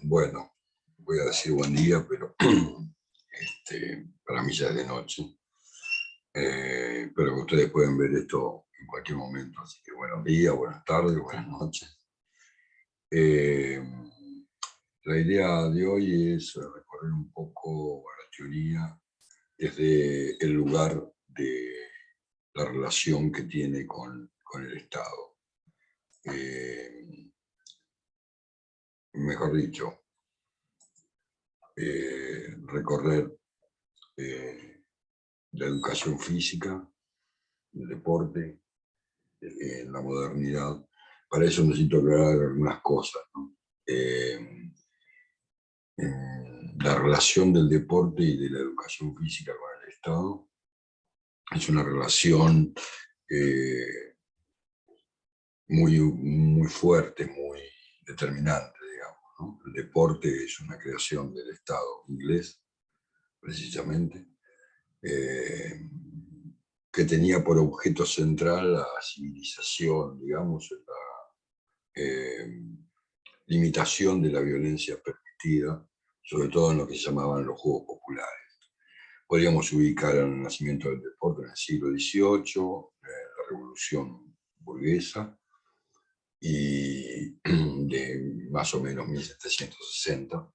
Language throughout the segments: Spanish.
Bueno, voy a decir buen día, pero para mí ya es de noche. Pero que ustedes pueden ver esto en cualquier momento. Así que buenos días, buenas tardes, buenas noches. La idea de hoy es recorrer un poco la teoría desde el lugar de la relación que tiene con el Estado. Mejor dicho, recorrer la educación física, el deporte, la modernidad. Para eso necesito aclarar algunas cosas, ¿no? La relación del deporte y de la educación física con el Estado es una relación muy fuerte, muy determinante, digamos, ¿no? El deporte es una creación del Estado inglés, precisamente, que tenía por objeto central la civilización, digamos, la limitación de la violencia permitida, sobre todo en lo que se llamaban los Juegos Populares. Podríamos ubicar el nacimiento del deporte en el siglo XVIII, la Revolución Burguesa, y de más o menos 1760.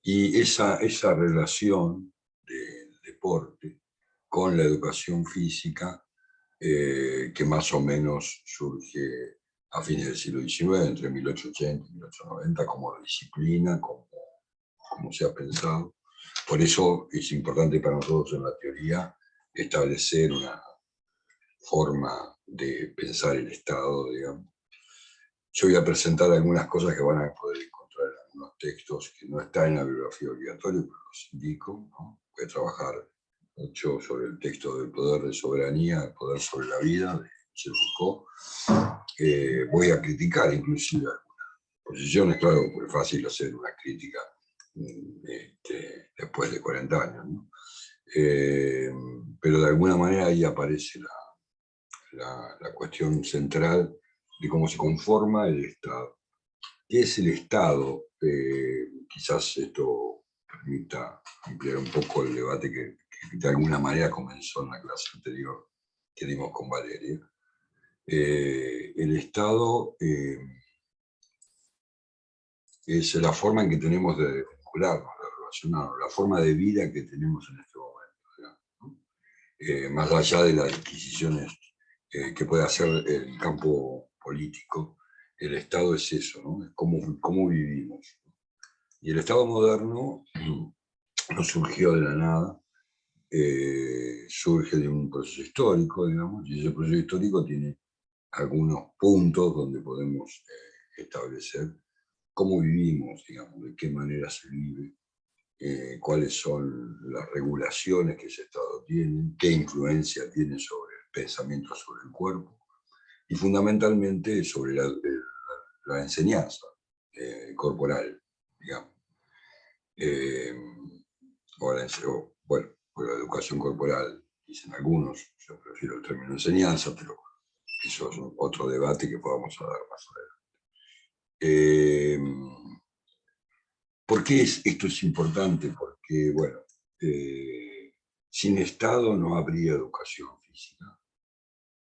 Y esa relación del deporte con la educación física, que más o menos surge a fines del siglo XIX, entre 1880 y 1890, como disciplina, como se ha pensado. Por eso es importante para nosotros en la teoría establecer una forma de pensar el Estado, digamos. Yo voy a presentar algunas cosas que van a poder encontrar en algunos textos que no están en la bibliografía obligatoria, pero los indico, ¿no? Voy a trabajar mucho sobre el texto del poder de soberanía, el poder sobre la vida, de Michel Foucault. Voy a criticar inclusive algunas posiciones, claro, porque es fácil hacer una crítica después de 40 años, ¿no? Pero de alguna manera ahí aparece la cuestión central de cómo se conforma el Estado. ¿Qué es el Estado? Quizás esto permita ampliar un poco el debate que de alguna manera comenzó en la clase anterior que dimos con Valeria. El Estado es la forma en que tenemos de vincularnos, de relacionarnos, la forma de vida que tenemos en este momento, ¿no? Más allá de las adquisiciones que puede hacer el campo político, el Estado es eso, ¿no? Es cómo vivimos. Y el Estado moderno no surgió de la nada, surge de un proceso histórico, digamos, y ese proceso histórico tiene algunos puntos donde podemos establecer cómo vivimos, digamos, de qué manera se vive, cuáles son las regulaciones que ese Estado tiene, qué influencia tiene sobre el pensamiento sobre el cuerpo, y fundamentalmente sobre la enseñanza corporal, digamos. Bueno, por la educación corporal, dicen algunos, yo prefiero el término enseñanza, pero eso es otro debate que podamos dar más adelante. ¿Por qué esto es importante? Porque, bueno, sin Estado no habría educación física.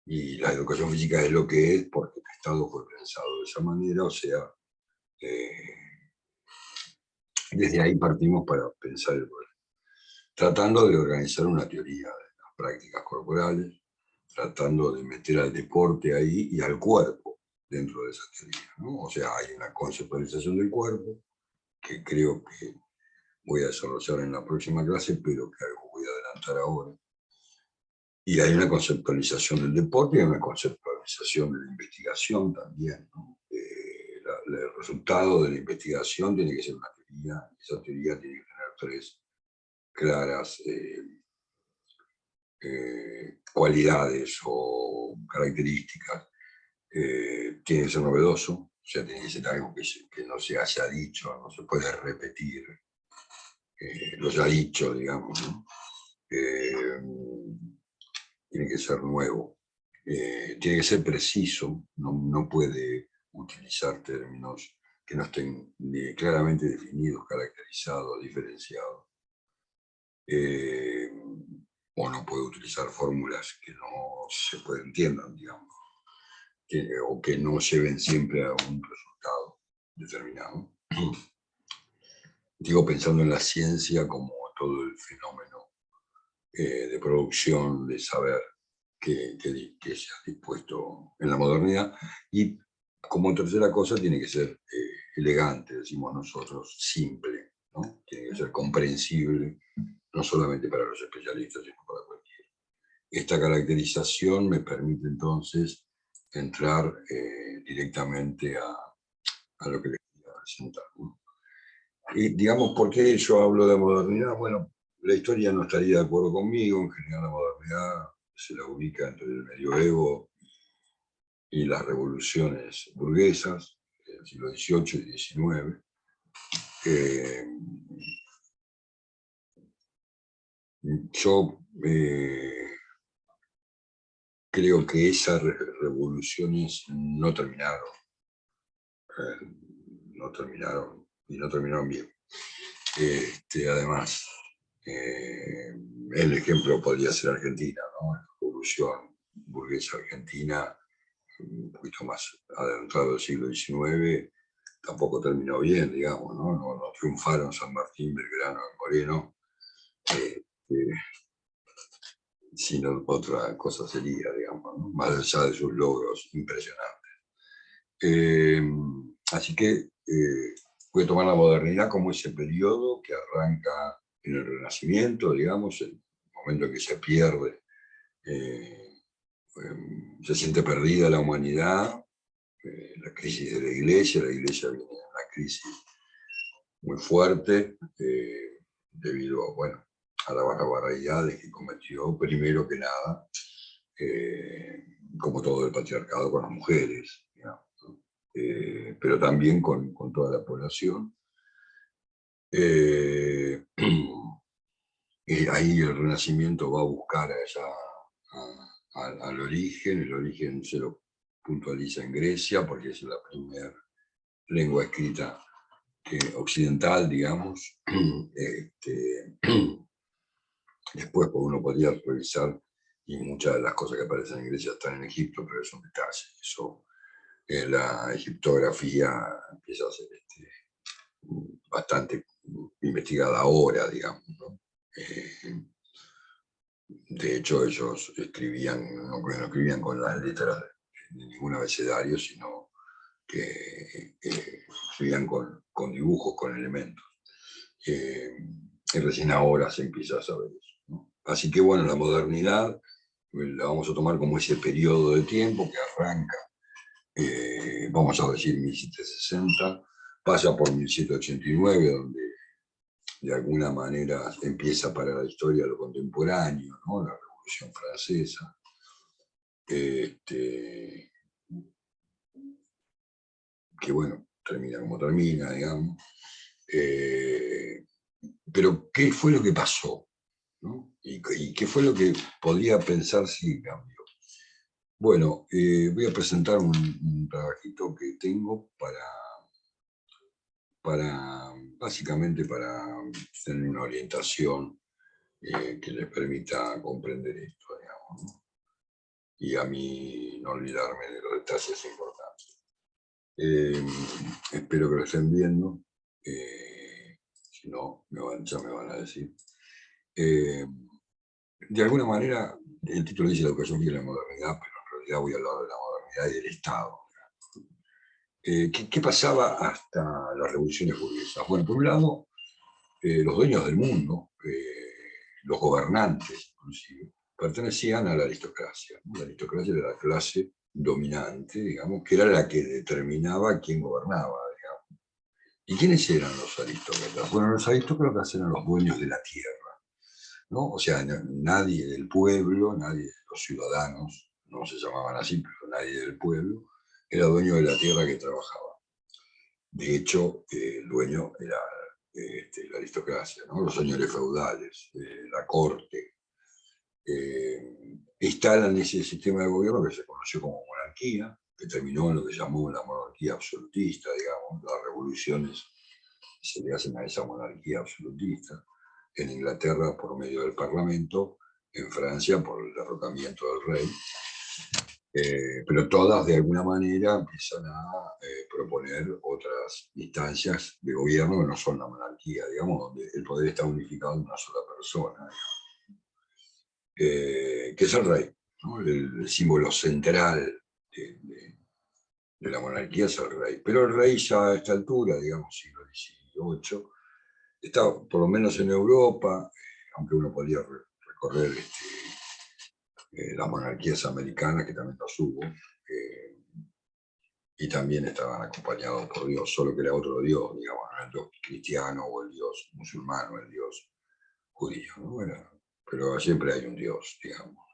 Y la educación física es lo que es porque el Estado fue pensado de esa manera, o sea, desde ahí partimos para pensar el problema. Tratando de organizar una teoría de las prácticas corporales, tratando de meter al deporte ahí y al cuerpo dentro de esa teoría, ¿no? O sea, hay una conceptualización del cuerpo que creo que voy a desarrollar en la próxima clase, pero que algo voy a adelantar ahora. Y hay una conceptualización del deporte y una conceptualización de la investigación también, ¿no? El resultado de la investigación tiene que ser una teoría, esa teoría tiene que tener tres claras cualidades o características. Tiene que ser novedoso, o sea, tiene que ser algo que no se haya dicho, no se puede repetir, lo ya dicho, digamos, ¿no? Tiene que ser nuevo, tiene que ser preciso, no puede utilizar términos que no estén claramente definidos, caracterizados, diferenciados. O no puede utilizar fórmulas que no se entiendan, digamos, o que no lleven siempre a un resultado determinado. Digo, pensando en la ciencia como todo el fenómeno de producción, de saber que se ha dispuesto en la modernidad. Y como tercera cosa tiene que ser elegante, decimos nosotros, simple, ¿no? Tiene que ser comprensible, no solamente para los especialistas, sino para cualquiera. Esta caracterización me permite entonces entrar directamente a lo que les quería presentar, ¿no? Y digamos, ¿por qué yo hablo de modernidad? Bueno, la historia no estaría de acuerdo conmigo. En general, la modernidad se la ubica entre el medioevo y las revoluciones burguesas del siglo XVIII y XIX. Yo creo que esas revoluciones no terminaron. Y no terminaron bien. Además, el ejemplo podría ser Argentina, ¿no? La revolución burguesa argentina, un poquito más adentrado del siglo XIX, tampoco terminó bien, digamos, ¿no? No triunfaron San Martín, Belgrano y Moreno, sino otra cosa sería, digamos, ¿no? Más allá de sus logros impresionantes. Así que voy a tomar la modernidad como ese periodo que arranca en el Renacimiento, digamos, el momento en que se pierde, se siente perdida la humanidad, la crisis de la Iglesia viene en una crisis muy fuerte, debido, bueno, a las barbaridades que cometió, primero que nada, como todo el patriarcado con las mujeres, digamos, ¿no? Pero también con toda la población. Y ahí el Renacimiento va a buscar allá al origen. El origen se lo puntualiza en Grecia, porque es la primera lengua escrita occidental, digamos. Después uno podría revisar, y muchas de las cosas que aparecen en Grecia están en Egipto, pero es un detalle. Eso, la egiptografía empieza a ser bastante investigada ahora, digamos, ¿no? De hecho, ellos escribían, no escribían con las letras de ningún abecedario, sino que escribían con dibujos, con elementos. Y recién ahora se empieza a saber eso, ¿no? Así que bueno, la modernidad la vamos a tomar como ese periodo de tiempo que arranca, vamos a decir 1760, pasa por 1789, donde de alguna manera empieza para la historia lo contemporáneo, ¿no? La Revolución Francesa. Que bueno, termina como termina, digamos. Pero ¿qué fue lo que pasó? ¿No? ¿Y qué fue lo que podía pensar si cambió? Bueno, voy a presentar un trabajito que tengo básicamente para tener una orientación que les permita comprender esto, digamos, ¿no? Y a mí no olvidarme de los detalles importantes. Espero que lo estén viendo. Si no, ya me van a decir. De alguna manera, el título dice la educación y la modernidad, pero en realidad voy a hablar de la modernidad y del Estado. ¿Qué pasaba hasta las revoluciones burguesas? Bueno, por un lado, los dueños del mundo, los gobernantes inclusive, pertenecían a la aristocracia, ¿no? La aristocracia era la clase dominante, digamos, que era la que determinaba quién gobernaba, digamos. ¿Y quiénes eran los aristócratas? Bueno, los aristócratas eran los dueños de la tierra, ¿no? O sea, nadie del pueblo, nadie de los ciudadanos, no se llamaban así, pero nadie del pueblo, era dueño de la tierra que trabajaba. De hecho, el dueño era la aristocracia, ¿no? Los señores feudales, la corte. Instalan ese sistema de gobierno que se conoció como monarquía, que terminó en lo que llamó la monarquía absolutista, digamos, las revoluciones se le hacen a esa monarquía absolutista, en Inglaterra por medio del Parlamento, en Francia por el derrocamiento del rey, pero todas de alguna manera empiezan a proponer otras instancias de gobierno que no son la monarquía, digamos, donde el poder está unificado en una sola persona, que es el rey, ¿no? El símbolo central de la monarquía es el rey. Pero el rey ya a esta altura, digamos, siglo XVIII, está por lo menos en Europa, aunque uno podía recorrer las monarquías americanas, que también las hubo, y también estaban acompañados por Dios, solo que era otro Dios, digamos, no el Dios cristiano o el Dios musulmán o el Dios judío, ¿no? Pero siempre hay un Dios, digamos.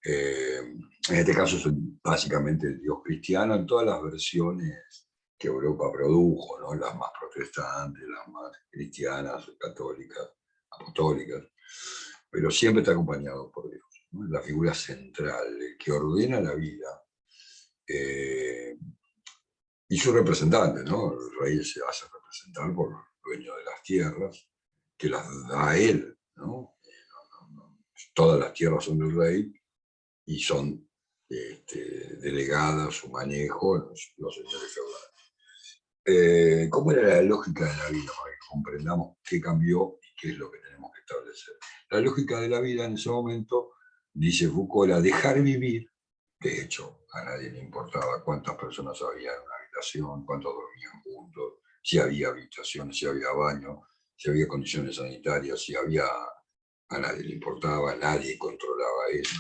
En este caso es básicamente el Dios cristiano en todas las versiones que Europa produjo, ¿no? Las más protestantes, las más cristianas, católicas, apostólicas, pero siempre está acompañado por Dios, ¿no? La figura central, el que ordena la vida, y su representante, ¿no? El rey se hace representar por el dueño de las tierras, que las da a él, ¿no? Todas las tierras son del rey, y son delegadas su manejo los señores feudales. ¿Cómo era la lógica de la vida? Para que comprendamos qué cambió y qué es lo que tenemos que establecer. La lógica de la vida en ese momento, dice Foucault, era dejar vivir. De hecho, a nadie le importaba cuántas personas había en una habitación, cuántos dormían juntos, si había habitaciones, si había baño, si había condiciones sanitarias, si había... A nadie le importaba, nadie controlaba eso.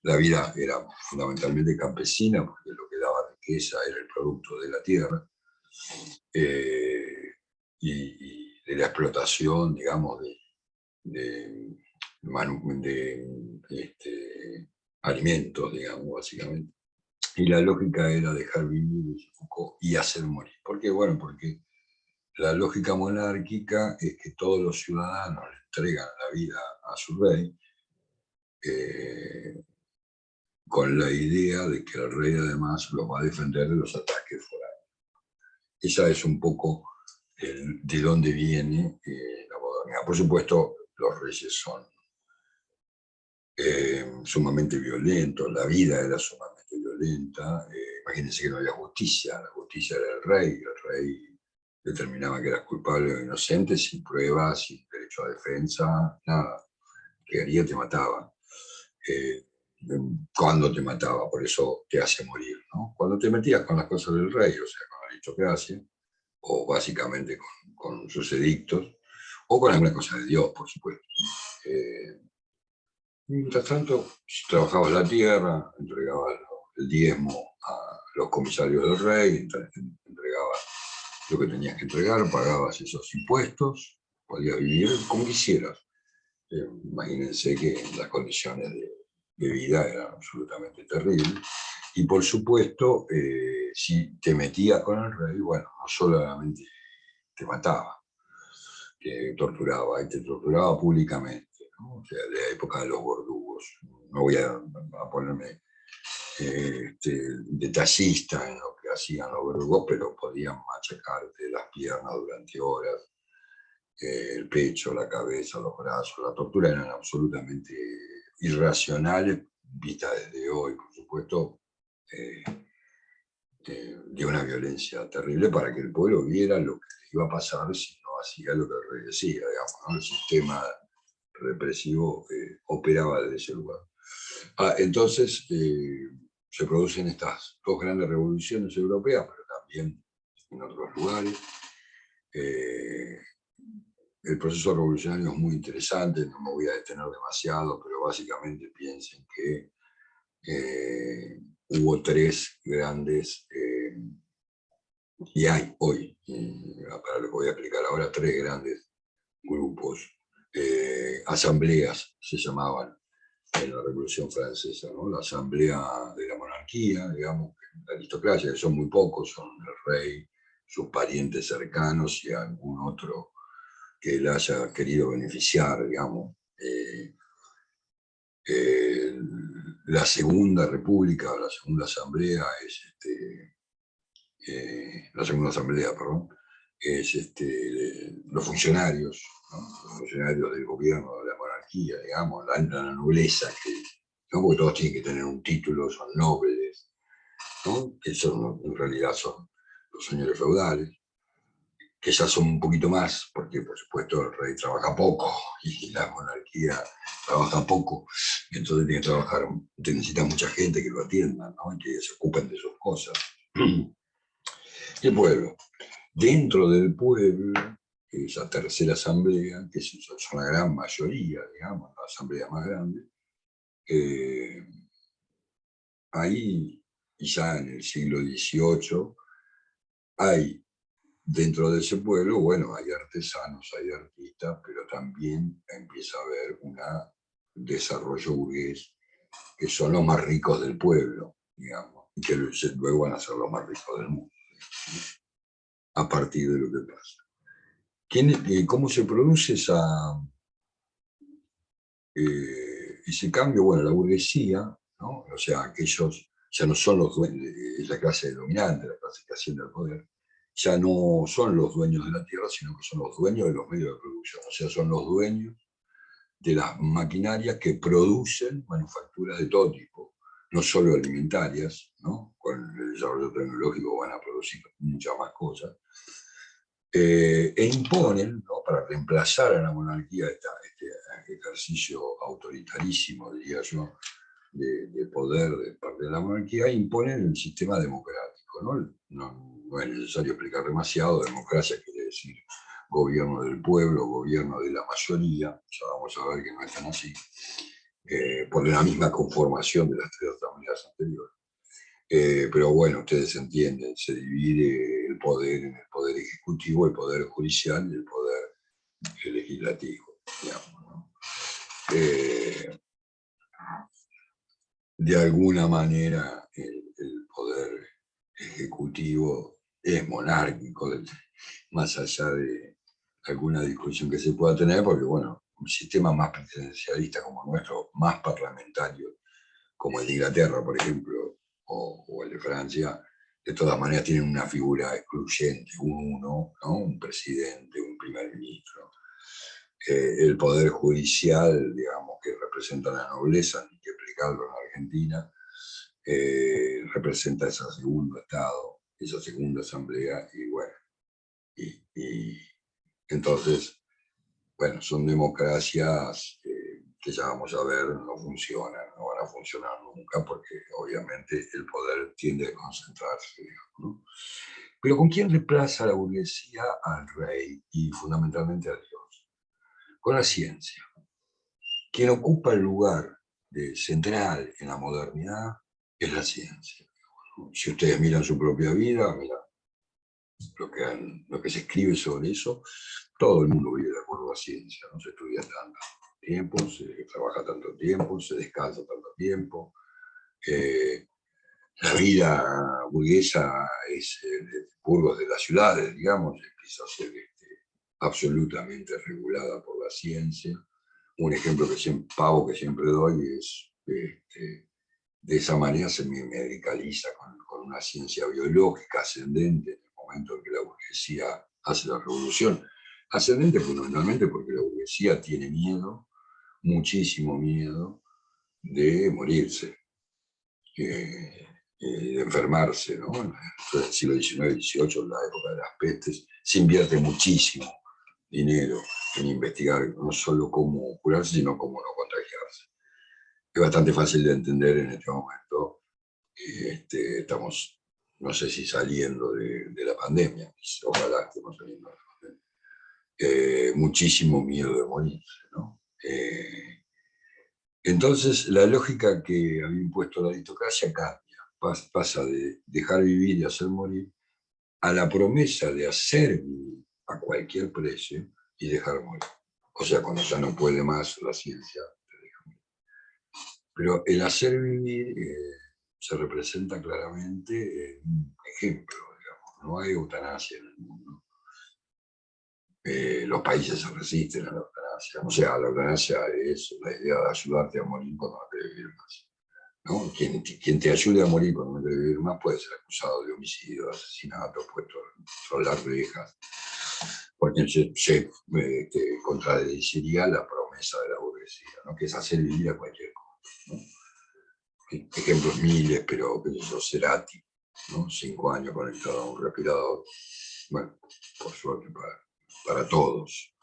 La vida era fundamentalmente campesina, porque lo que daba riqueza era el producto de la tierra, y de la explotación, digamos, de alimentos, digamos, básicamente. Y la lógica era dejar vivir, dice Foucault, y hacer morir. ¿Por qué? Bueno, porque la lógica monárquica es que todos los ciudadanos le entregan la vida a su rey, con la idea de que el rey además los va a defender de los ataques foráneos. Esa es un poco de dónde viene la modernidad. Por supuesto, los reyes son sumamente violentos, la vida era sumamente violenta. Imagínense que no había justicia, la justicia era el rey determinaba que eras culpable o inocente sin pruebas, sin derecho a defensa, nada. Que haría te mataba. Cuando te mataba, por eso te hace morir, ¿no? Cuando te metías con las cosas del rey, o sea, con la aristocracia, o básicamente con sus edictos, o con alguna cosa de Dios, por supuesto. Mientras tanto, si trabajabas la tierra, entregabas el diezmo a los comisarios del rey, entregabas lo que tenías que entregar, pagabas esos impuestos, podías vivir como quisieras. Imagínense que las condiciones de vida eran absolutamente terribles. Y por supuesto, si te metías con el rey, bueno, no solamente te mataba, te torturaba, y te torturaba públicamente, ¿no? O sea, de la época de los verdugos. No voy a ponerme detallista en lo que hacían los verdugos, pero podían machacarte las piernas durante horas, el pecho, la cabeza, los brazos. La tortura eran absolutamente irracionales, vista desde hoy, por supuesto, de una violencia terrible para que el pueblo viera lo que le iba a pasar si no hacía lo que el rey decía, digamos, ¿no? El sistema represivo operaba desde ese lugar. Entonces se producen estas dos grandes revoluciones europeas, pero también en otros lugares. El proceso revolucionario es muy interesante, no me voy a detener demasiado, pero básicamente piensen que hubo tres grandes, y hay hoy, para lo que voy a explicar ahora, tres grandes grupos, asambleas se llamaban en la Revolución Francesa, ¿no? La asamblea de la monarquía, digamos, la aristocracia, que son muy pocos, son el rey, sus parientes cercanos y algún otro que él haya querido beneficiar, digamos. la Segunda República, la Segunda Asamblea es la Segunda Asamblea, perdón, es los funcionarios, ¿no? Los funcionarios del gobierno, de la monarquía, digamos, la nobleza, ¿no? Porque todos tienen que tener un título, son nobles, ¿no? Que son, en realidad son los señores feudales, que ya son un poquito más, porque por supuesto el rey trabaja poco y la monarquía trabaja poco, entonces tiene que trabajar, necesita mucha gente que lo atienda, ¿no? Y que se ocupen de sus cosas. El pueblo. Dentro del pueblo, esa tercera asamblea, que son la gran mayoría, digamos, la asamblea más grande, ahí, ya en el siglo XVIII, hay dentro de ese pueblo, bueno, hay artesanos, hay artistas, pero también empieza a haber un desarrollo burgués, que son los más ricos del pueblo, digamos, y que luego van a ser los más ricos del mundo, a partir de lo que pasa. ¿Cómo se produce ese cambio? Bueno, la burguesía, ¿no? O sea, aquellos ya no son los dueños, es la clase dominante, la clase que asciende al poder, ya no son los dueños de la tierra, sino que son los dueños de los medios de producción, o sea, son los dueños de las maquinarias que producen manufacturas de todo tipo, no solo alimentarias, ¿no? Con el desarrollo tecnológico van a producir muchas más cosas, e imponen, ¿no? Para reemplazar a la monarquía este ejercicio autoritarísimo, diría yo, de poder de parte de la monarquía, imponen el sistema democrático, ¿no? No es necesario explicar demasiado. Democracia quiere decir gobierno del pueblo, gobierno de la mayoría, ya vamos a ver que no es tan así, por la misma conformación de las tres asambleas anteriores. Pero bueno, ustedes entienden, se divide el poder en el poder ejecutivo, el poder judicial y el poder legislativo, digamos, ¿no? De alguna manera el poder ejecutivo es monárquico, más allá de alguna discusión que se pueda tener, porque bueno, un sistema más presidencialista como nuestro, más parlamentario, como el de Inglaterra, por ejemplo, o el de Francia, de todas maneras tienen una figura excluyente, uno, ¿no? Un presidente, un primer ministro. El poder judicial, digamos, que representa la nobleza, ni que explicarlo en Argentina, representa ese segundo Estado, esa segunda asamblea, y bueno, y entonces, bueno, son democracias que ya vamos a ver, no funcionan, no van a funcionar nunca, porque obviamente el poder tiende a concentrarse, digamos, ¿no? Pero ¿con quién reemplaza la burguesía al rey y fundamentalmente a Dios? Con la ciencia. Quien ocupa el lugar central en la modernidad es la ciencia. Si ustedes miran su propia vida, miran lo que se escribe sobre eso, todo el mundo vive de acuerdo a la ciencia, no se estudia tanto tiempo, se trabaja tanto tiempo, se descansa tanto tiempo. La vida burguesa es de burgos de las ciudades, digamos, empieza a ser absolutamente regulada por la ciencia. Un ejemplo pavo que siempre doy es, de esa manera se medicaliza con una ciencia biológica ascendente en el momento en que la burguesía hace la revolución. Ascendente fundamentalmente porque la burguesía tiene miedo, muchísimo miedo, de morirse, de enfermarse, ¿no? En el siglo XIX y XVIII, en la época de las pestes, se invierte muchísimo dinero en investigar no solo cómo curarse, sino cómo no contagiarse. Es bastante fácil de entender en este momento. Estamos, no sé si saliendo de la pandemia, ojalá estemos saliendo de la pandemia. Muchísimo miedo de morirse, ¿no? Entonces, la lógica que había impuesto la aristocracia cambia, pasa de dejar vivir y hacer morir a la promesa de hacer vivir a cualquier precio y dejar morir. O sea, cuando ya no puede más la ciencia, te deja morir. Pero el hacer vivir se representa claramente en un ejemplo, digamos. No hay eutanasia en el mundo. Los países se resisten a la eutanasia. O sea, la eutanasia es la idea de ayudarte a morir cuando no te vivir más. ¿no? Quien te ayude a morir cuando no debe vivir más puede ser acusado de homicidio, de asesinato, puesto en las rejas, porque se contradeciría la promesa de la burguesía, ¿no? Que es hacer vivir a cualquier cosa, ¿no? Ejemplos miles, pero qué sé yo, Cerati, ¿no? 5 años conectado a un respirador, bueno, por suerte para todos.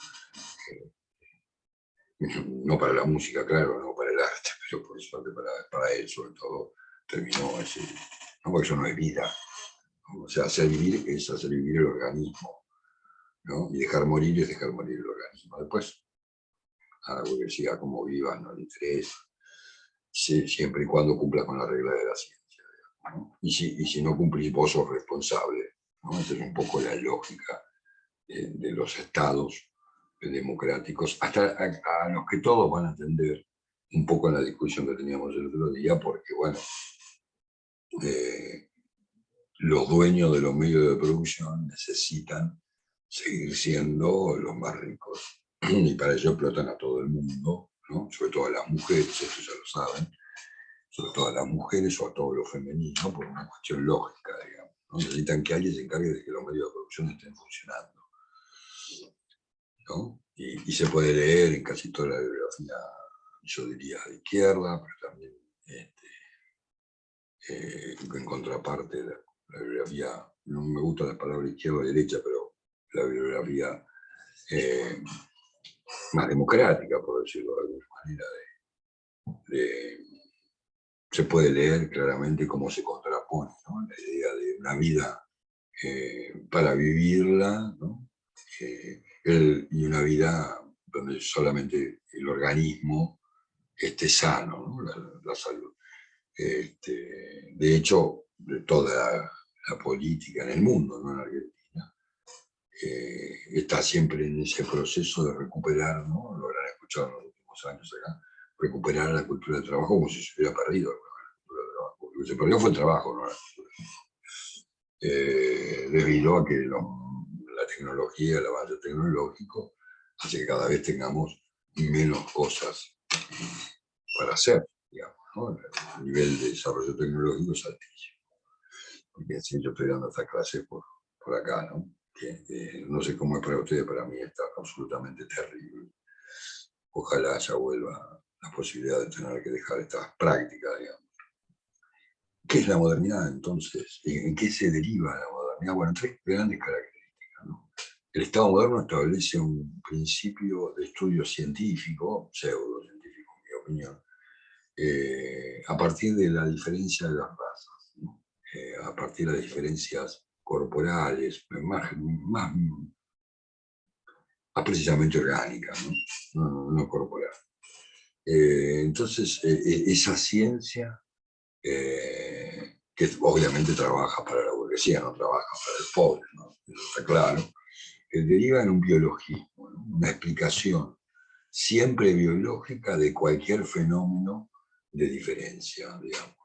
No para la música, claro, no para el arte, pero por suerte para él, sobre todo, terminó así. No, porque eso no es vida. ¿No? O sea, hacer vivir es hacer vivir el organismo, ¿no? Y dejar morir es dejar morir el organismo. Después, a la burguesía como viva no le interesa, siempre y cuando cumpla con la regla de la ciencia, digamos, ¿no? Y si no cumplís, vos sos responsable, ¿no? Esa es un poco la lógica de los estados democráticos, hasta a los que todos van a atender, un poco en la discusión que teníamos el otro día, porque, bueno, los dueños de los medios de producción necesitan seguir siendo los más ricos, y para ello explotan a todo el mundo, ¿no? Sobre todo a las mujeres, esto ya lo saben, sobre todo a las mujeres o a todo lo femenino, por una cuestión lógica, digamos, ¿no? Necesitan que alguien se encargue de que los medios de producción estén funcionando, ¿no? Y se puede leer en casi toda la bibliografía, yo diría de izquierda, pero también en contraparte la bibliografía, no me gusta la palabra izquierda o derecha, pero la bibliografía más democrática, por decirlo de alguna manera, se puede leer claramente cómo se contrapone, ¿no? La idea de una vida para vivirla, ¿no? Y una vida donde solamente el organismo esté sano, ¿no? La salud. De hecho, de toda la política en el mundo, no en Argentina, está siempre en ese proceso de recuperar, ¿no? Lo habrán escuchado en los últimos años acá, recuperar la cultura del trabajo como si se hubiera perdido la cultura del trabajo. Lo que se perdió fue el trabajo, no la cultura. Debido a que la tecnología, el avance tecnológico, hace que cada vez tengamos menos cosas para hacer, digamos, ¿no? El nivel de desarrollo tecnológico es altísimo. Porque si yo estoy dando esta clase por acá, ¿no? Que no sé cómo es para ustedes, para mí está absolutamente terrible. Ojalá ya vuelva la posibilidad de tener que dejar estas prácticas, digamos. ¿Qué es la modernidad entonces? ¿En qué se deriva la modernidad? Bueno, 3 grandes características, ¿no? El Estado moderno establece un principio de estudio científico, pseudocientífico en mi opinión, a partir de la diferencia de las razas, ¿no? A partir de las diferencias corporales, más precisamente orgánicas, no corporales. Entonces, esa ciencia, que obviamente trabaja para la burguesía, no trabaja para el pobre, ¿no? Eso está claro, deriva en un biologismo, ¿no? Una explicación siempre biológica de cualquier fenómeno de diferencia, digamos.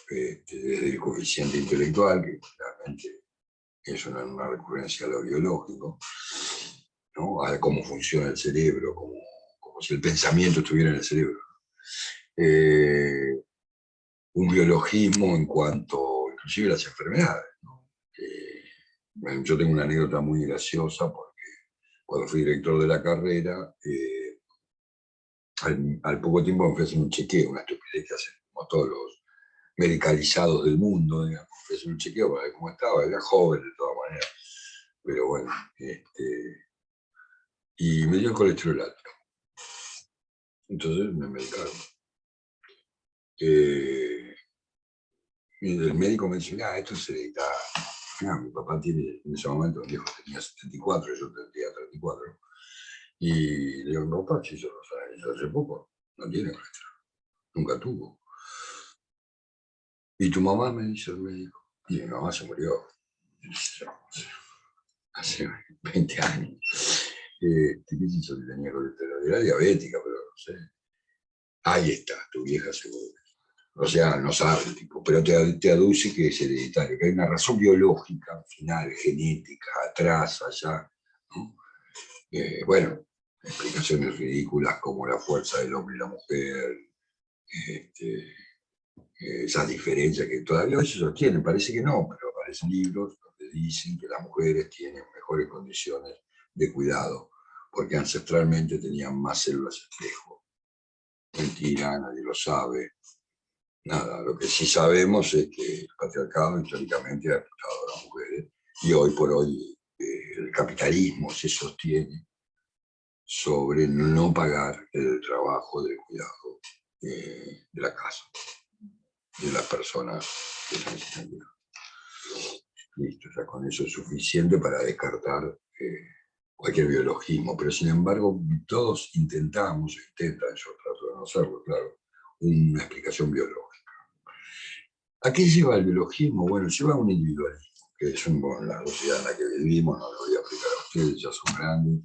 Desde el coeficiente intelectual, que realmente es una recurrencia a lo biológico, ¿no? A cómo funciona el cerebro, como si el pensamiento estuviera en el cerebro. Un biologismo en cuanto, inclusive, a las enfermedades, ¿no? Yo tengo una anécdota muy graciosa porque cuando fui director de la carrera, al poco tiempo me fui a hacer un chequeo, una estupidez que hacen como todos los medicalizados del mundo, digamos. Fui a hacer un chequeo para ver cómo estaba, era joven de todas maneras, pero bueno, y me dio el colesterol alto. Entonces me medicaron. Y el médico me dice, esto es hereditario. Mi papá tiene, en ese momento, mi viejo tenía 74, yo tenía 34. Y le digo, mi papá, si yo lo sabía hace poco, no tiene colesterol, nunca tuvo. ¿Y tu mamá? Me dice el médico. Y mi mamá se murió hace 20 años. ¿Qué sé yo que tenía colesterol? Era diabética, pero no sé. Ahí está, tu vieja seguro. O sea, no sabe el tipo, pero te aduce que es hereditario, que hay una razón biológica, final, genética, atrás, allá, ¿no? Bueno, explicaciones ridículas como la fuerza del hombre y la mujer, esas diferencias que todavía hoy se sostienen, parece que no, pero aparecen libros donde dicen que las mujeres tienen mejores condiciones de cuidado, porque ancestralmente tenían más células espejo. Mentira, nadie lo sabe. Nada, lo que sí sabemos es que el patriarcado históricamente ha explotado a las mujeres y hoy por hoy el capitalismo se sostiene sobre no pagar el trabajo del cuidado de la casa, de las personas que necesitan cuidado. Listo, ya con eso es suficiente para descartar cualquier biologismo, pero sin embargo todos intentamos, intentan, yo trato de no hacerlo, claro, una explicación biológica. ¿A qué lleva el biologismo? Bueno, lleva a un individualismo, que es la sociedad en la que vivimos, no lo voy a explicar a ustedes, ya son grandes.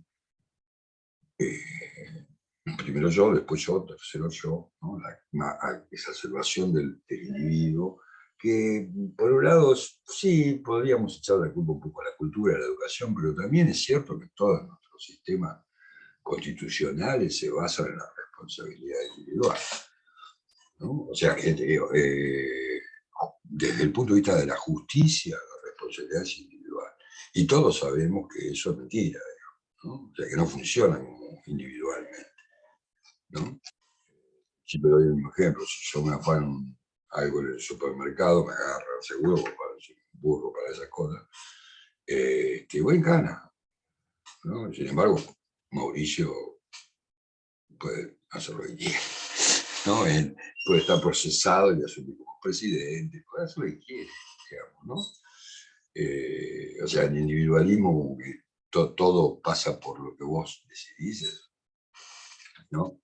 Primero yo, después yo, tercero yo, ¿no? La exacerbación del individuo, que por un lado sí podríamos echar la culpa un poco a la cultura, a la educación, pero también es cierto que todos nuestros sistemas constitucionales se basan en la responsabilidad individual, ¿no? O sea, desde el punto de vista de la justicia, la responsabilidad es individual. Y todos sabemos que eso es mentira, ¿no? O sea, que no funcionan individualmente, ¿no? Siempre doy un ejemplo, si yo me afano algo en el supermercado, me agarran seguro, soy un burro para esas cosas, voy en cana, ¿no? Sin embargo, Mauricio puede hacer lo que quiera, ¿no? Él puede estar procesado y asumir como presidente, puede hacer lo que quiere, digamos, ¿no? O sea, el individualismo, como que todo pasa por lo que vos decidís, ¿no?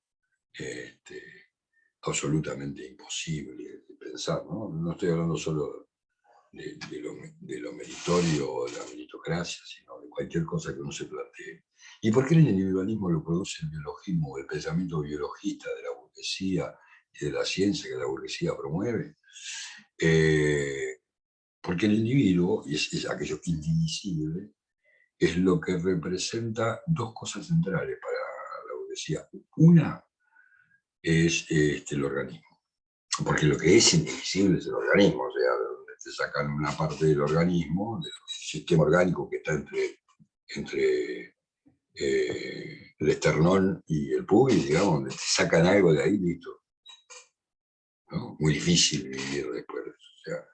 Absolutamente imposible de pensar, ¿no? No estoy hablando solo de lo meritorio o de la meritocracia, sino de cualquier cosa que uno se plantee. ¿Y por qué el individualismo lo produce el biologismo, el pensamiento biologista de la burguesía y de la ciencia que la burguesía promueve? Porque el individuo, y es aquello indivisible, es lo que representa dos cosas centrales para la burguesía. Una es el organismo, porque lo que es indivisible es el organismo, o sea, donde te sacan una parte del organismo, del sistema orgánico que está entre el esternón y el pubis, digamos, donde te sacan algo de ahí, listo, ¿no? Muy difícil vivir después de eso. O sea,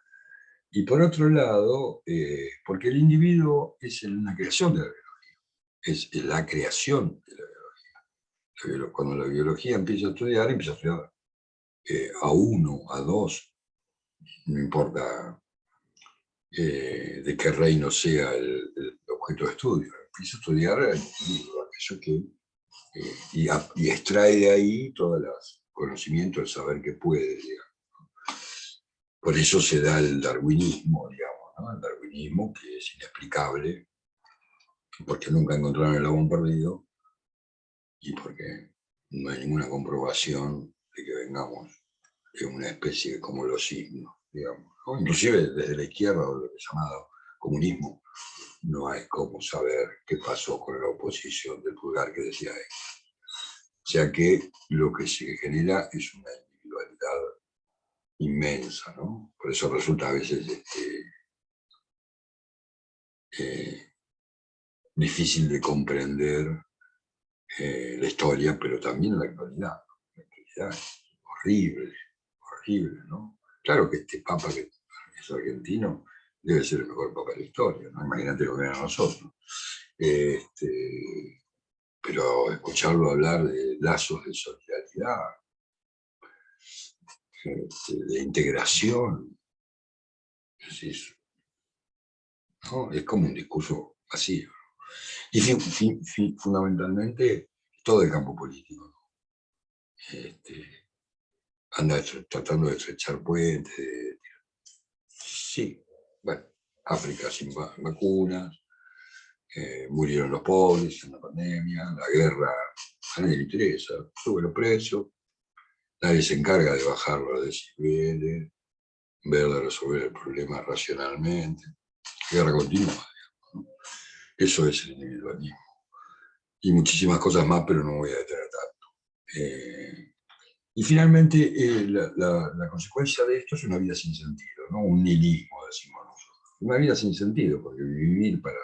y por otro lado, porque el individuo es una creación de la biología, es la creación de la biología. Cuando la biología empieza a estudiar a uno, a dos, no importa de qué reino sea el objeto de estudio. Empieza a estudiar el individuo, aquello que, y extrae de ahí todos los conocimientos, el saber que puede, digamos. Por eso se da el darwinismo, digamos, ¿no? El darwinismo que es inexplicable, porque nunca encontraron el eslabón perdido y porque no hay ninguna comprobación de que vengamos de una especie de como los signos, digamos, ¿no? Inclusive desde la izquierda, o lo que es llamado comunismo, no hay cómo saber qué pasó con la oposición del pulgar que decía él. O sea que lo que se genera es una individualidad inmensa, ¿no? Por eso resulta a veces difícil de comprender la historia, pero también la actualidad. La actualidad es horrible, horrible, ¿no? Claro que este papa que es argentino debe ser el mejor papa de la historia, ¿no? Imagínate lo que era a nosotros. Pero escucharlo hablar de lazos de solidaridad, de integración, es, ¿no? Es como un discurso vacío. Y fundamentalmente todo el campo político, ¿no? Anda tratando de estrechar puentes, sí, bueno, África sin vacunas, murieron los pobres en la pandemia, la guerra, a nadie le interesa, sube los precios, nadie se encarga de bajar los decibeles, ver de resolver el problema racionalmente, guerra continua, digamos, ¿no? Eso es el individualismo. Y muchísimas cosas más, pero no voy a detener tanto. Y finalmente, la consecuencia de esto es una vida sin sentido, ¿no? Un nihilismo, decimos nosotros. Una vida sin sentido, porque vivir para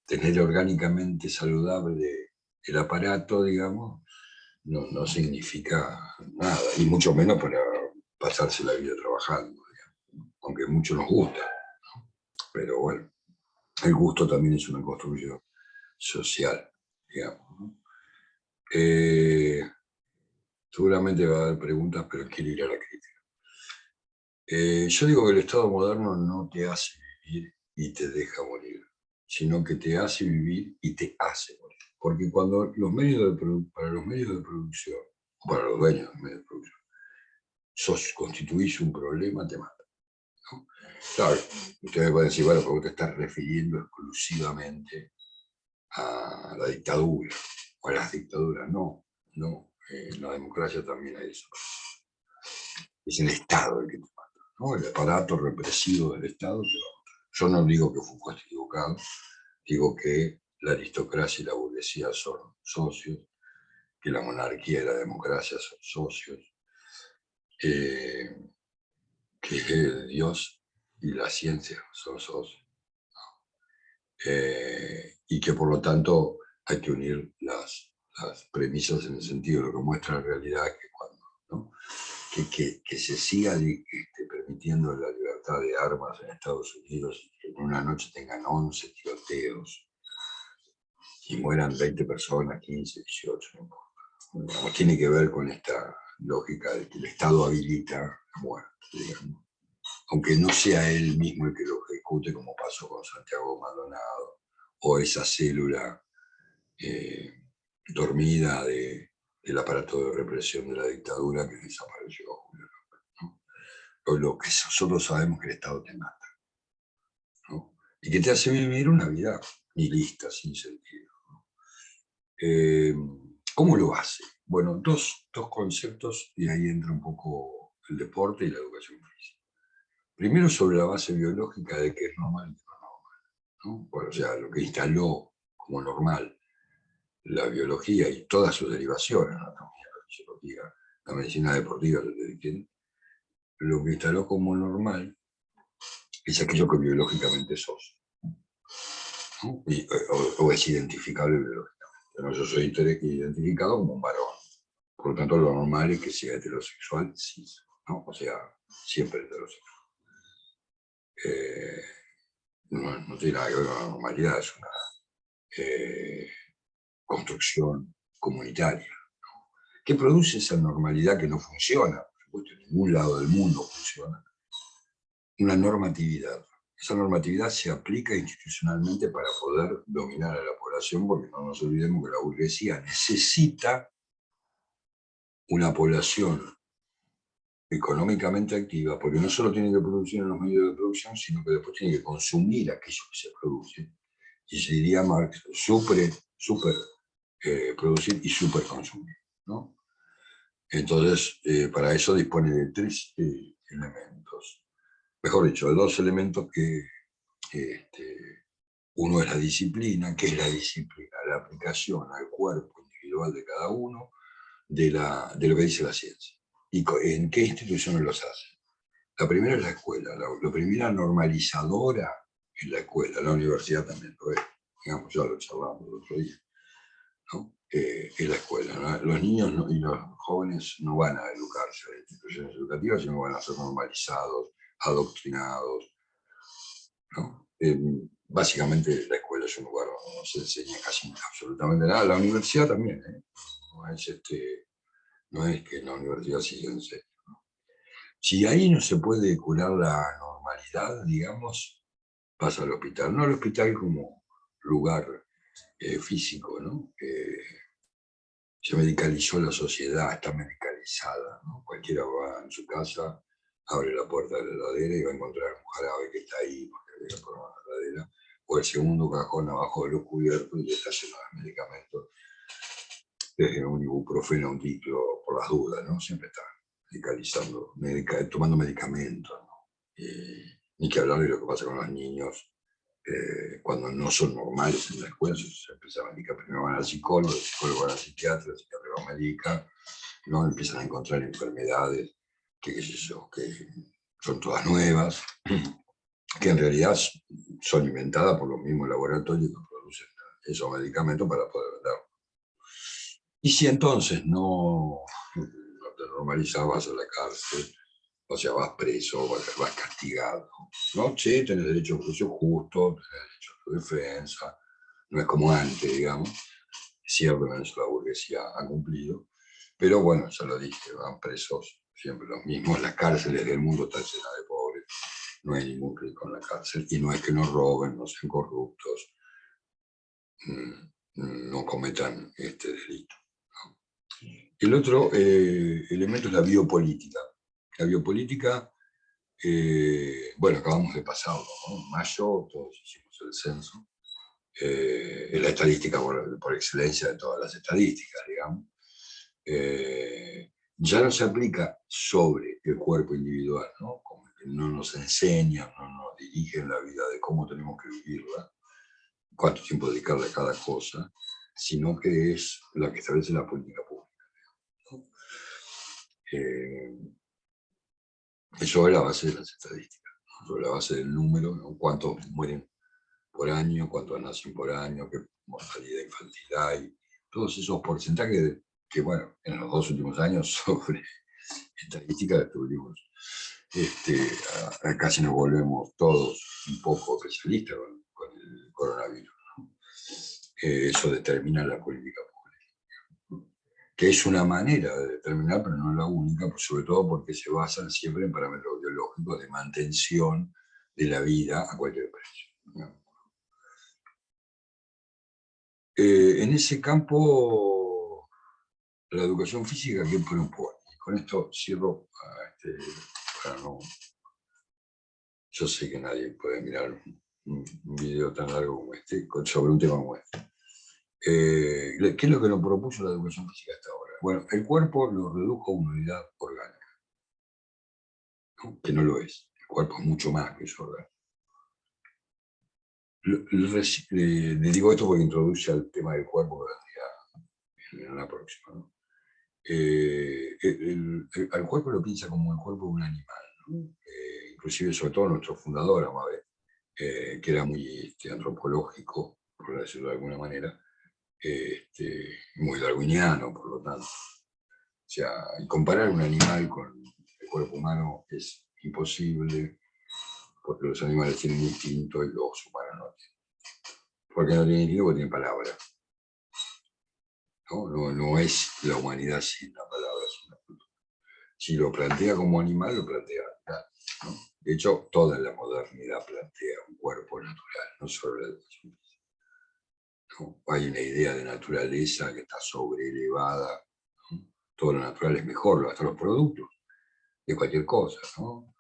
tener orgánicamente saludable el aparato, digamos, no significa nada, y mucho menos para pasarse la vida trabajando, digamos, aunque mucho nos gusta, ¿no? Pero bueno, el gusto también es una construcción social, digamos, ¿no? Seguramente va a haber preguntas, pero quiero ir a la crítica. Yo digo que el Estado moderno no te hace vivir y te deja morir, sino que te hace vivir y te hace morir. Porque cuando para los medios de producción, o para los dueños de los medios de producción, constituís un problema, te mata, ¿no? Claro, ustedes pueden decir, bueno, porque te estás refiriendo exclusivamente a la dictadura, o a las dictaduras. No, no, en la democracia también hay eso. Es el Estado el que te mata, ¿no? El aparato represivo del Estado te va a matar. Yo no digo que Foucault esté equivocado, digo que la aristocracia y la burguesía son socios, que la monarquía y la democracia son socios, que Dios y la ciencia son socios, y que por lo tanto hay que unir las premisas en el sentido de lo que muestra la realidad, que cuando, ¿no? que se siga permitiendo la libertad de armas en Estados Unidos y que en una noche tengan 11 tiroteos y mueran 20 personas, 15, 18, no importa. Digamos, tiene que ver con esta lógica de que el Estado habilita la muerte, digamos. Aunque no sea él mismo el que lo ejecute, como pasó con Santiago Maldonado, o esa célula dormida del aparato de represión de la dictadura que desapareció, Julio López, ¿no? Lo que nosotros sabemos que el Estado te mata, ¿no? Y que te hace vivir una vida nihilista, sin sentido, ¿no? ¿Cómo lo hace? Bueno, dos conceptos, y ahí entra un poco el deporte y la educación física. Primero, sobre la base biológica de que es normal y que no es normal, ¿no? Bueno, o sea, lo que instaló como normal la biología y todas sus derivaciones, la anatomía, la fisiología, la medicina deportiva, lo que instaló como normal es aquello que biológicamente sos, ¿no? O es identificable biológicamente. Pero yo soy identificado como un varón, por lo tanto lo normal es que sea heterosexual, sí, ¿no? O sea, siempre heterosexual. No tiene nada que ver con la normalidad, es una construcción comunitaria, ¿no? Que produce esa normalidad que no funciona, por supuesto, en ningún lado del mundo funciona, una normatividad. Esa normatividad se aplica institucionalmente para poder dominar a la población, porque no nos olvidemos que la burguesía necesita una población económicamente activa, porque no solo tiene que producir en los medios de producción, sino que después tiene que consumir aquello que se produce. Y se diría Marx, super producir y super consumir, ¿no? Entonces, para eso dispone de tres elementos. Mejor dicho, de dos elementos que uno es la disciplina. ¿Qué es la disciplina? La aplicación al cuerpo individual de cada uno de lo que dice la ciencia. ¿Y en qué instituciones los hace? La primera es la escuela. La primera normalizadora es la escuela. La universidad también lo es. Digamos, ya lo charlamos el otro día, ¿no? Es la escuela, ¿no? Los niños y los jóvenes no van a educarse en instituciones educativas, sino van a ser normalizados, adoctrinados, ¿no? Básicamente la escuela es un lugar donde no se enseña casi absolutamente nada. La universidad también, ¿eh? No es que en la universidad sí se enseña, ¿no? Si ahí no se puede curar la normalidad, digamos, pasa al hospital. No al hospital como lugar físico, ¿no? Se medicalizó la sociedad, está medicalizada, ¿no? Cualquiera va en su casa, abre la puerta de la heladera y va a encontrar un jarabe que está ahí, porque había por la heladera, o el segundo cajón abajo de los cubiertos y está lleno de medicamentos, desde un ibuprofeno a un diclo, por las dudas, ¿no? Siempre está medicalizando, tomando medicamentos, ¿no? Ni que hablar de lo que pasa con los niños, cuando no son normales en la escuela, se empieza a medicar. Primero van al psicólogo, el psicólogo va al psiquiatra, el psiquiatra lo medica, ¿no? Empiezan a encontrar enfermedades que, qué sé yo, que son todas nuevas, que en realidad son inventadas por los mismos laboratorios que producen esos medicamentos para poder venderlos. Y si entonces no te normalizas, vas a la cárcel, o sea, vas preso, vas castigado, ¿no? Sí, tenés derecho a un juicio justo, tenés derecho a tu defensa, no es como antes, digamos. Es cierto que eso la burguesía ha cumplido, pero bueno, ya lo dije, van presos siempre los mismos. Las cárceles del mundo están llenas de pobres, no hay ningún rico en la cárcel, y no es que no roben, no sean corruptos, no cometan este delito. El otro elemento es la biopolítica. La biopolítica, bueno, acabamos de pasarlo, ¿no? En mayo todos hicimos el censo. Es la estadística por excelencia de todas las estadísticas, digamos. Ya no se aplica sobre el cuerpo individual, ¿no? Como que no nos enseñan, no nos dirigen la vida de cómo tenemos que vivirla, cuánto tiempo dedicarle a cada cosa, sino que es la que establece la política pública, ¿no? Eso es la base de las estadísticas, ¿no? Sobre la base del número, ¿no? Cuántos mueren por año, cuántos nacen por año, qué mortalidad infantil hay, todos esos porcentajes que, bueno, en los 2 últimos años sobre estadística descubrimos, casi nos volvemos todos un poco especialistas con el coronavirus, ¿no? Eso determina la política pública, que es una manera de determinar, pero no la única, sobre todo porque se basan siempre en parámetros biológicos de mantención de la vida a cualquier precio, ¿no? En ese campo, la educación física, ¿qué propone? Con esto cierro, para no... Yo sé que nadie puede mirar un video tan largo como este, sobre un tema como este. ¿Qué es lo que nos propuso la educación física hasta ahora? Bueno, el cuerpo lo redujo a una unidad orgánica, ¿no? Que no lo es. El cuerpo es mucho más que eso orgánico. Le digo esto porque introduce al tema del cuerpo en la próxima, ¿no? Al cuerpo lo piensa como el cuerpo de un animal, ¿no? Inclusive sobre todo nuestro fundador, Amabé, que era muy antropológico, por decirlo de alguna manera, muy darwiniano, por lo tanto. O sea, comparar un animal con el cuerpo humano es imposible, porque los animales tienen instinto y los humanos no tienen. ¿Por qué no tienen instinto? Porque tienen palabra. No es la humanidad sin la palabra, sin la cultura. Si lo plantea como animal, lo plantea natural, ¿no? De hecho, toda la modernidad plantea un cuerpo natural, no solo la educación física, ¿no? Hay una idea de naturaleza que está sobreelevada, ¿no? Todo lo natural es mejor, hasta los productos de cualquier cosa, ¿no?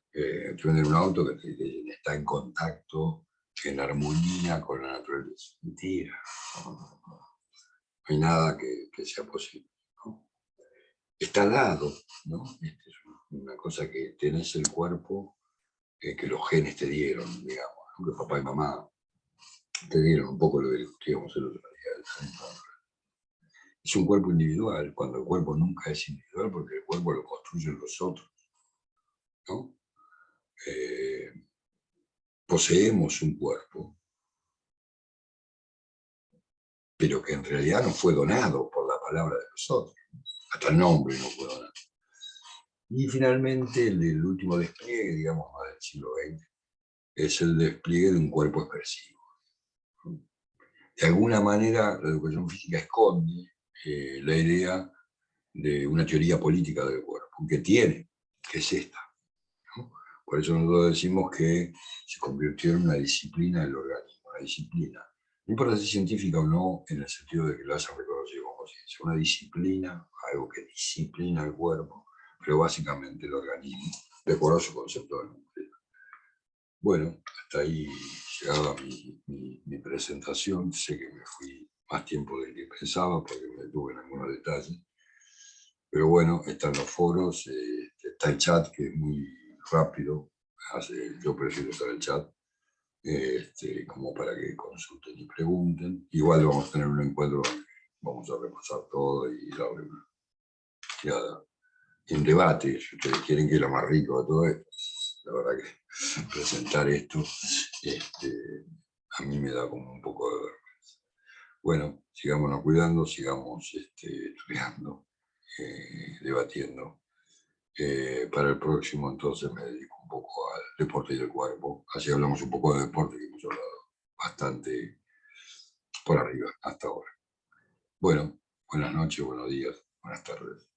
Te venden un auto que está en contacto, en armonía con la naturaleza. Mentira. No hay nada que sea posible, ¿no? Está dado, ¿no? Es una cosa que tenés el cuerpo, que los genes te dieron, digamos, ¿no? Que papá y mamá te dieron un poco lo que discutíamos el otro día. Es un cuerpo individual, cuando el cuerpo nunca es individual, porque el cuerpo lo construyen los otros, ¿no? Poseemos un cuerpo, pero que en realidad no fue donado por la palabra de nosotros. Hasta el nombre no fue donado. Y finalmente, el último despliegue, digamos, más del siglo XX, es el despliegue de un cuerpo expresivo. De alguna manera, la educación física esconde la idea de una teoría política del cuerpo, que tiene, que es esta, ¿no? Por eso nosotros decimos que se convirtió en una disciplina del organismo, una disciplina. No importa si es científica o no, en el sentido de que lo hayan reconocido como ciencia, una disciplina, algo que disciplina el cuerpo, pero básicamente el organismo, de acuerdo a su concepto del mundo. Bueno, hasta ahí llegaba mi presentación. Sé que me fui más tiempo del que pensaba porque me detuve en algunos detalles. Pero bueno, están los foros, está el chat que es muy rápido. Yo prefiero usar el chat como para que consulten y pregunten. Igual vamos a tener un encuentro donde vamos a repasar todo y darle nada, un debate, si ustedes quieren, que es lo más rico de todo esto. La verdad que presentar esto a mí me da como un poco de vergüenza. Bueno, sigámonos cuidando, sigamos estudiando, debatiendo. Para el próximo entonces me dedico un poco al deporte y del cuerpo. Así hablamos un poco de deporte, que hemos hablado bastante por arriba hasta ahora. Bueno, buenas noches, buenos días, buenas tardes.